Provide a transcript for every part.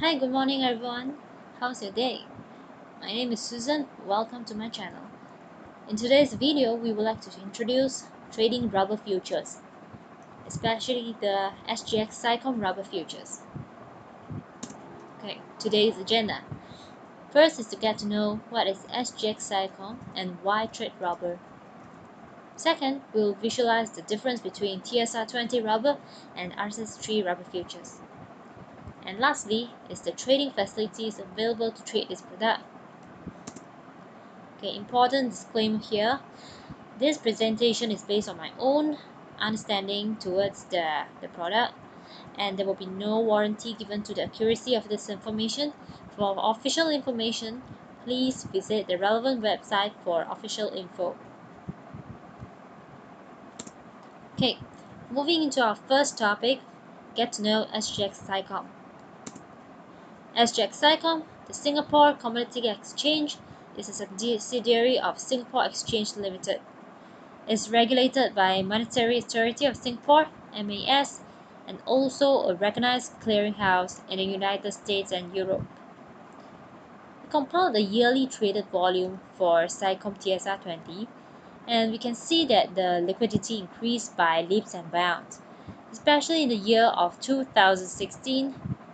Hi, good morning everyone. How's your day? My name is Susan. Welcome to my channel. In today's video, we would like to introduce trading rubber futures, especially the SGX SICOM rubber futures. Okay, today's agenda. First is to get to know what is SGX SICOM and why trade rubber. Second, we'll visualize the difference between TSR20 rubber and RSS3 rubber futures. And lastly is the trading facilities available to trade this product. Okay, important disclaimer here. This presentation is based on my own understanding towards the product, and there will be no warranty given to the accuracy of this information. For official information, please visit the relevant website for official info. Okay, moving into our first topic, get to know SGX SICOM. SGX SICOM, the Singapore Commodity Exchange, is a subsidiary of Singapore Exchange Limited. It's regulated by Monetary Authority of Singapore, MAS, and also a recognized clearinghouse in the United States and Europe. We compiled the yearly traded volume for SICOM TSR20, and we can see that the liquidity increased by leaps and bounds. Especially in the year of 2016,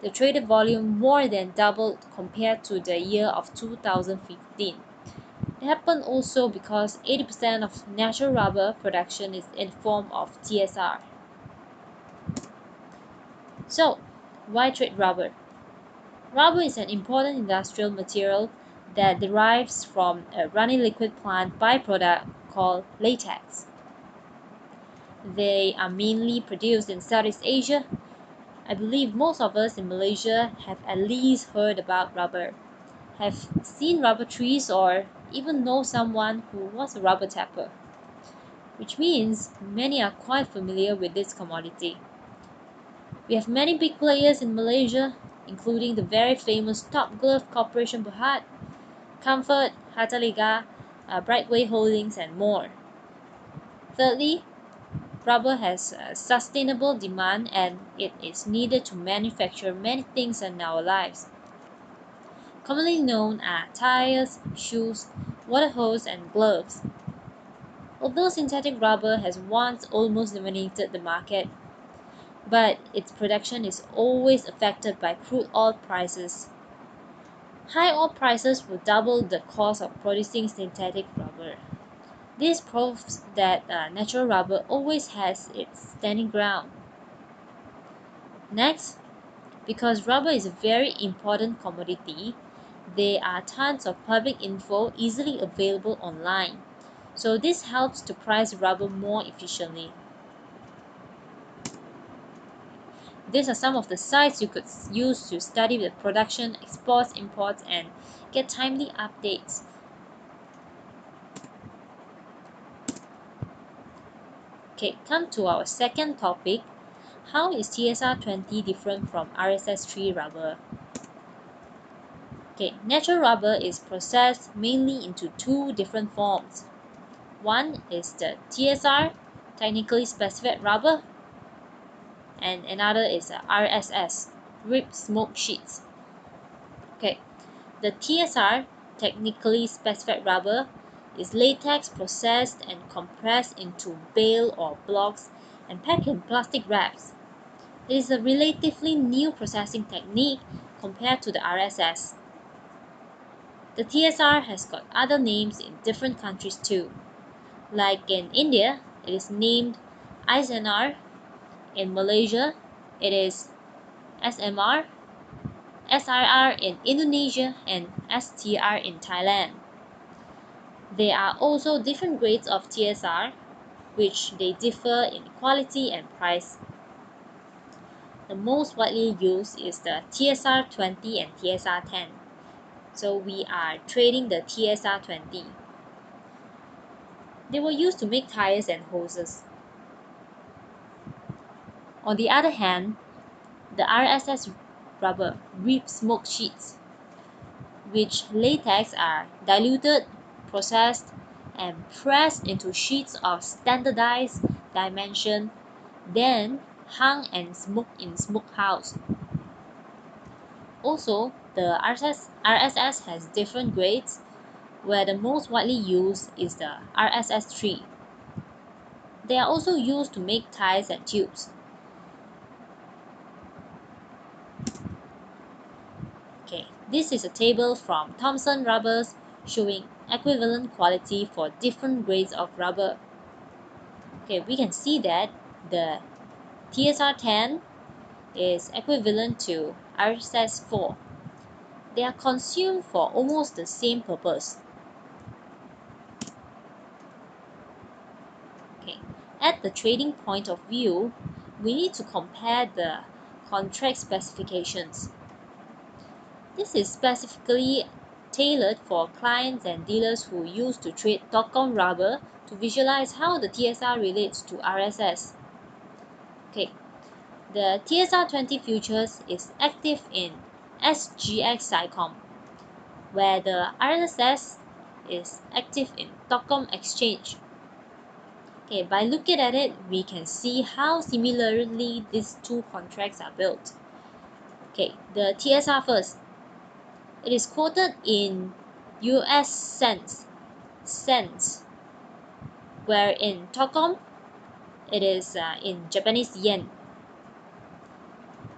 the traded volume more than doubled compared to the year of 2015. It happened also because 80% of natural rubber production is in form of TSR. So, why trade rubber? Rubber is an important industrial material that derives from a running liquid plant byproduct called latex. They are mainly produced in Southeast Asia. I believe most of us in Malaysia have at least heard about rubber, have seen rubber trees, or even know someone who was a rubber tapper, which means many are quite familiar with this commodity. We have many big players in Malaysia, including the very famous Top Glove Corporation Berhad, Comfort, Hatta Liga, Brightway Holdings, and more. Thirdly, rubber has sustainable demand and it is needed to manufacture many things in our lives, commonly known as tires, shoes, water hose, and gloves. Although synthetic rubber has once almost dominated the market, but its production is always affected by crude oil prices. High oil prices will double the cost of producing synthetic rubber. This proves that natural rubber always has its standing ground. Next, because rubber is a very important commodity, there are tons of public info easily available online. So this helps to price rubber more efficiently. These are some of the sites you could use to study the production, exports, imports, and get timely updates. Okay, come to our second topic. How is TSR20 different from RSS3 rubber? Okay, natural rubber is processed mainly into two different forms. One is the TSR, technically specified rubber, and another is a RSS, ribbed smoke sheets. Okay, the TSR, technically specified rubber, is latex processed and compressed into bale or blocks and packed in plastic wraps. It is a relatively new processing technique compared to the RSS. The TSR has got other names in different countries too. Like in India, it is named ISNR. In Malaysia, it is SMR, SRR in Indonesia, and STR in Thailand. There are also different grades of TSR, which they differ in quality and price. The most widely used is the TSR20 and TSR10. So we are trading the TSR20. They were used to make tires and hoses. On the other hand, the RSS rubber ribbed smoke sheets, which latex are diluted, processed, and pressed into sheets of standardized dimension, then hung and smoked in smokehouse. Also, the RSS has different grades, where the most widely used is the RSS3. They are also used to make ties and tubes. Okay, this is a table from Thomson Rubbers showing equivalent quality for different grades of rubber. Okay, we can see that the TSR10 is equivalent to RSS4. They are consumed for almost the same purpose. Okay, at the trading point of view, we need to compare the contract specifications. This is specifically tailored for clients and dealers who use to trade TOCOM Rubber to visualize how the TSR relates to RSS. Okay, the TSR20 futures is active in SGX SICOM, where the RSS is active in TOCOM Exchange. Okay, by looking at it, we can see how similarly these two contracts are built. Okay, the TSR first. It is quoted in US cents, where in TOCOM, it is in Japanese yen.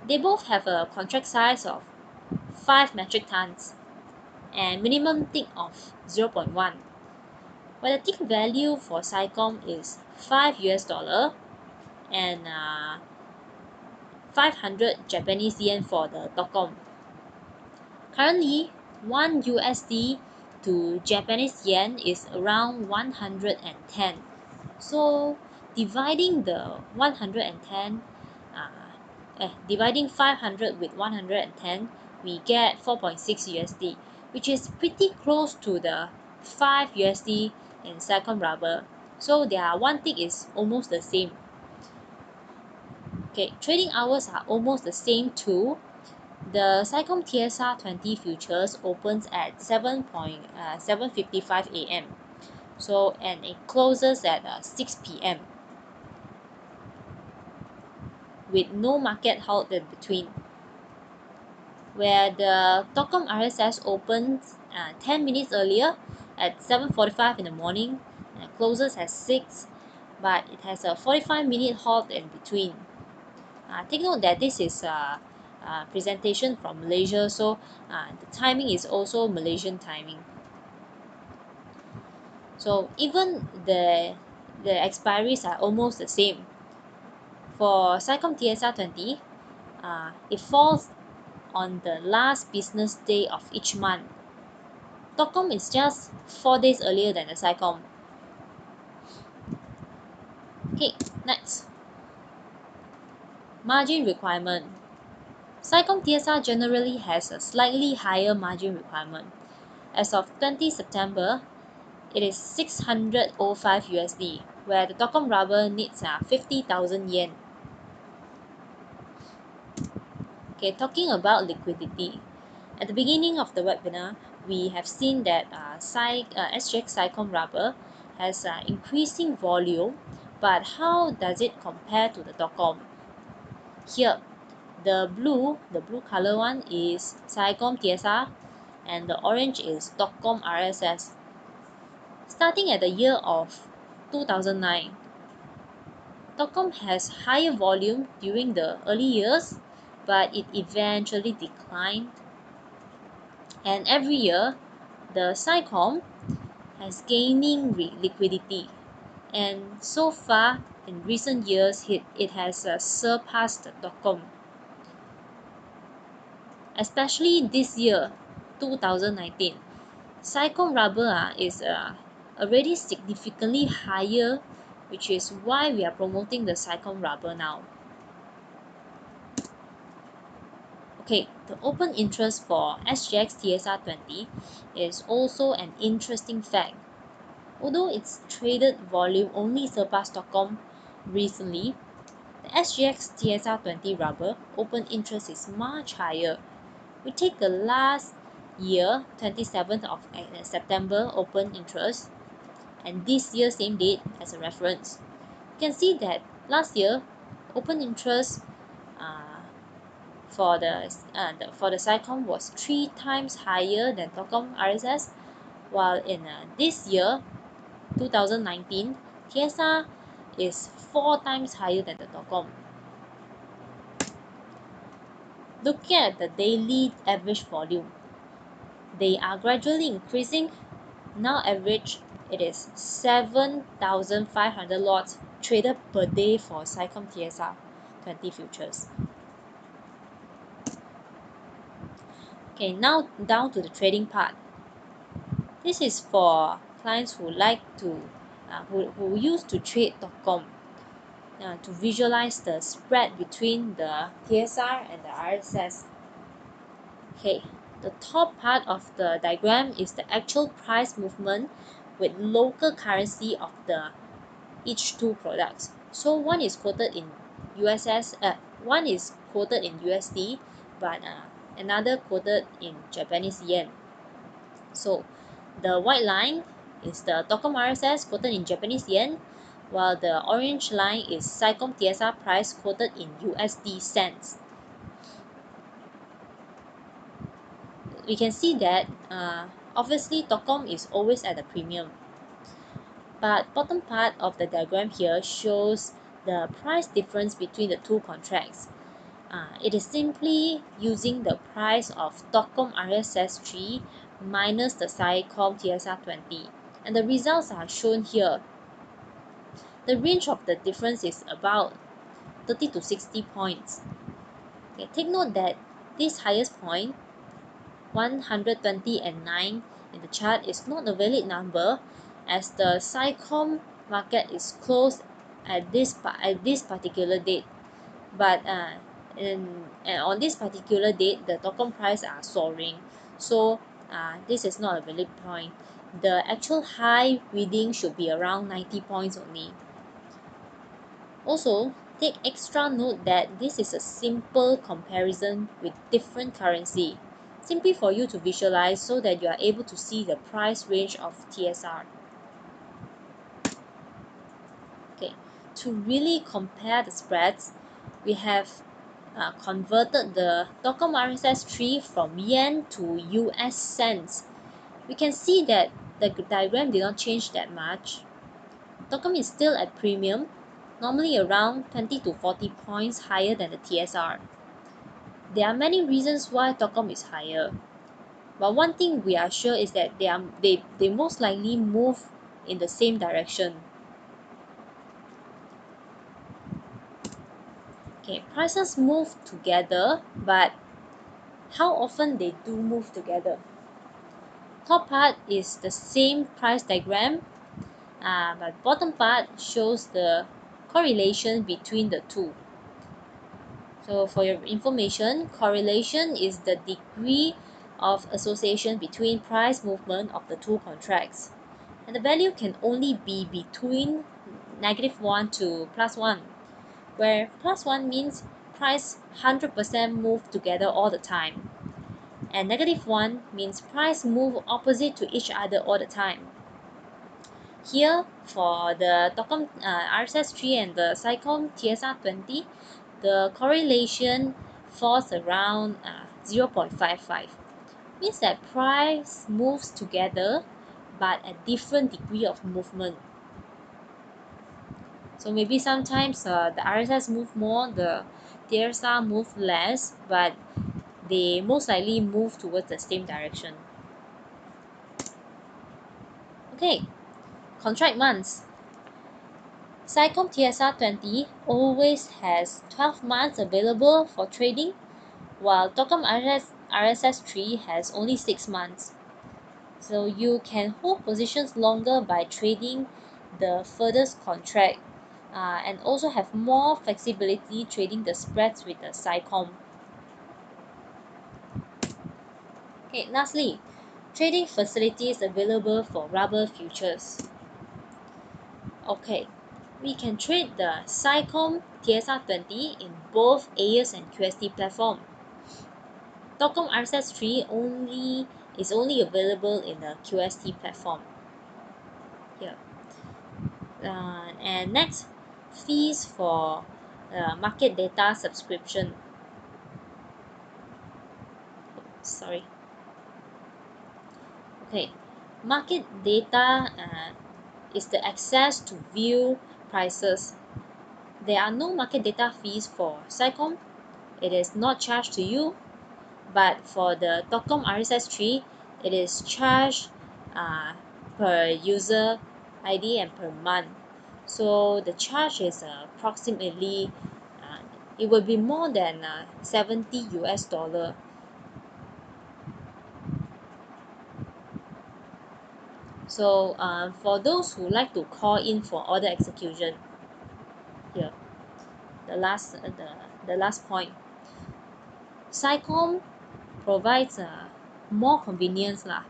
They both have a contract size of 5 metric tons and minimum tick of 0.1, where the tick value for SICOM is 5 US dollar and 500 Japanese yen for the TOCOM. Currently, 1 USD to Japanese yen is around 110. So dividing the 110, dividing 500 with 110, we get 4.6 USD, which is pretty close to the 5 USD in SICOM Rubber. So their one tick is almost the same. Okay, trading hours are almost the same too. The SICOM TSR20 futures opens at 7:55 a.m. So, and it closes at 6 p.m. with no market halt in between. Where the TOCOM RSS opens 10 minutes earlier at 7:45 in the morning and closes at 6, but it has a 45-minute halt in between. Take note that this is a presentation from Malaysia, so the timing is also Malaysian timing. So even the expiries are almost the same. For SICOM TSR20, it falls on the last business day of each month. TOCOM is just 4 days earlier than the SICOM. Okay, next. Margin requirement. SICOM TSR generally has a slightly higher margin requirement. As of 20 September, it is 605 USD, where the TOCOM Rubber needs 50,000 yen. Okay, talking about liquidity. At the beginning of the webinar, we have seen that SGX SICOM Rubber has increasing volume, but how does it compare to the TOCOM? Here, the blue color one is SICOM TSR, and the orange is TOCOM RSS. Starting at the year of 2009, TOCOM has higher volume during the early years, but it eventually declined. And every year, the SICOM has gaining liquidity. And so far, in recent years, it has surpassed the TOCOM. Especially this year, 2019, SICOM Rubber is already significantly higher, which is why we are promoting the SICOM Rubber now. Okay, the open interest for SGX TSR20 is also an interesting fact. Although its traded volume only surpassed TOCOM recently, the SGX TSR20 Rubber open interest is much higher. We take the last year, 27th of September open interest, and this year same date as a reference. You can see that last year open interest for the SICOM was 3 times higher than TOCOM RSS, while in this year 2019 TSR is 4 times higher than the TOCOM. Looking at the daily average volume, they are gradually increasing. Now average it is 7,500 lots traded per day for SICOM TSR20 futures. Okay, now down to the trading part. This is for clients who like to who used to trade TOCOM to visualize the spread between the TSR and the RSS. Okay, the top part of the diagram is the actual price movement with local currency of the each two products. So one is quoted in one is quoted in USD, but another quoted in Japanese yen. So the white line is the TOCOM RSS quoted in Japanese yen, while the orange line is SICOM TSR price quoted in USD cents. We can see that obviously TOCOM is always at a premium. But bottom part of the diagram here shows the price difference between the two contracts. It is simply using the price of TOCOM RSS3 minus the SICOM TSR20, and the results are shown here. The range of the difference is about 30 to 60 points. Okay, take note that this highest point, 120 and 9 in the chart, is not a valid number, as the SICOM market is closed at this particular date. But on this particular date, the TOCOM price are soaring. So this is not a valid point. The actual high reading should be around 90 points only. Also, take extra note that this is a simple comparison with different currency, simply for you to visualize so that you are able to see the price range of TSR. Okay, to really compare the spreads, we have converted the TOCOM RSS3 from yen to US cents. We can see that the diagram did not change that much. TOCOM is still at premium, normally around 20 to 40 points higher than the TSR. There are many reasons why TOCOM is higher, but one thing we are sure is that they most likely move in the same direction. Okay, prices move together, but how often they do move together? Top part is the same price diagram, but bottom part shows the correlation between the two. So for your information, correlation is the degree of association between price movement of the two contracts. And the value can only be between -1 to +1, where +1 means price 100% move together all the time, and -1 means price move opposite to each other all the time. Here, for the TOCOM RSS3 and the SICOM TSR20, the correlation falls around 0.55. Means that price moves together but at different degree of movement. So maybe sometimes the RSS move more, the TSR move less, but they most likely move towards the same direction. Okay, contract months. SICOM TSR20 always has 12 months available for trading, while TOCOM RSS3 has only 6 months. So you can hold positions longer by trading the furthest contract and also have more flexibility trading the spreads with the SICOM. Okay, lastly, trading facilities available for rubber futures. Okay, we can trade the SICOM TSR20 in both AES and QST platform. TOCOM RSS3 is only available in the QST platform. Here. And next, fees for market data subscription. sorry. Okay, market data is the access to view prices. There are no market data fees for SICOM. It is not charged to you, but for the TOCOM RSS3, it is charged per user ID and per month. So the charge is approximately it will be more than 70 US dollar. So for those who like to call in for order execution, here the last point, SICOM provides more convenience lah,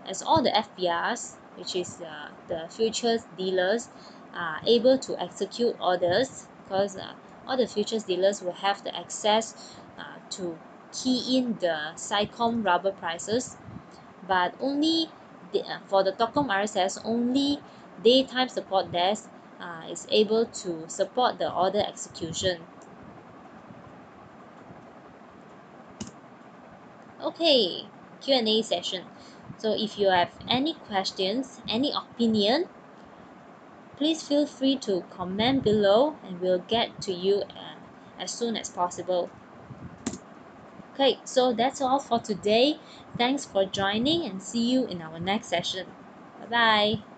as all the FBRs, which is the futures dealers, are able to execute orders, because all the futures dealers will have the access to key in the SICOM rubber prices, but only for the TOCOM RSS, only daytime support desk is able to support the order execution. Okay, Q&A session. So if you have any questions, any opinion, please feel free to comment below and we'll get to you as soon as possible. Okay, so that's all for today. Thanks for joining and see you in our next session. Bye bye.